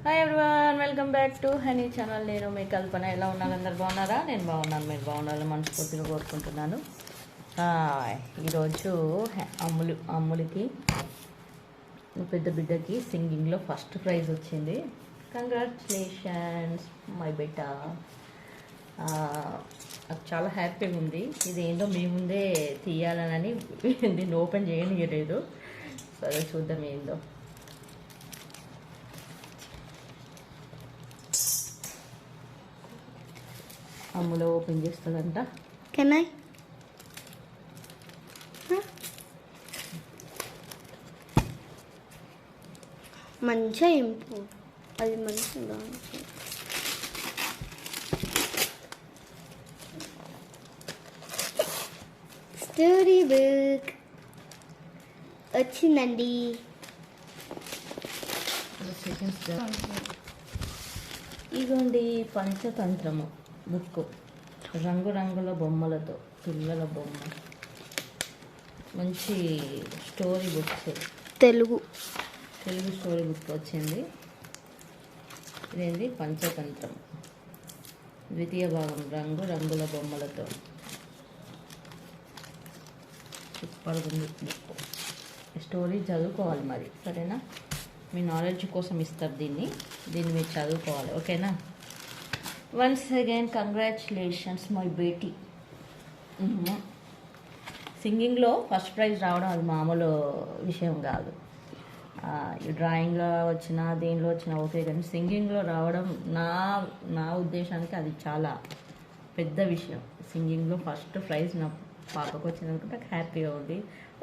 Hi everyone, welcome back to honey channel. నేను మీ కల్పన. ఎలా ఉన్నారు? అందరు బాగున్నారా? నేను బాగున్నాను, మీరు బాగుండాలని మనస్ఫూర్తిగా కోరుకుంటున్నాను. ఈరోజు అమ్ములకి పెద్ద బిడ్డకి సింగింగ్లో ఫస్ట్ ప్రైజ్ వచ్చింది. కంగ్రాచులేషన్స్ మై బిడ్డ. నాకు చాలా హ్యాపీగా ఉంది. ఇది ఏంటో మీ ముందే తీయాలని దీన్ని ఓపెన్ చేయనియలేదు. సరే చూద్దాం ఏందో. అమ్ములో ఓపెన్ చేస్తుందంట. Can I? మంచిగా ఇంపు అది మంచిగా స్టోరీ బుక్ వచ్చిందండి. ఇదిగోండి పంచతంత్రము బుక్, రంగురంగుల బొమ్మలతో పిల్లల బొమ్మ. మంచి story books, Telugu story book వచ్చింది. ఇదేంటి పంచతంత్రం ద్వితీయ భాగం, రంగుల బొమ్మలతో. సూపర్ ఉంది బుక్. స్టోరీ చదువుకోవాలి మరి, సరేనా? మీ నాలెడ్జ్ కోసం ఇస్తారు దీన్ని మీరు చదువుకోవాలి, ఓకేనా? వన్స్ అగైన్ కంగ్రాచులేషన్స్ మై బేటీ. సింగింగ్లో ఫస్ట్ ప్రైజ్ రావడం అది మామూలు విషయం కాదు. డ్రాయింగ్లో వచ్చినా దేనిలో వచ్చినా ఓకే, కానీ సింగింగ్లో రావడం నా ఉద్దేశానికి అది చాలా పెద్ద విషయం. సింగింగ్లో ఫస్ట్ ప్రైజ్ నా పాపకు వచ్చిందనుకుంటే నాకు హ్యాపీగా ఉంది.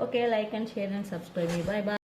Okay, like and share and subscribe మీ. Bye bye.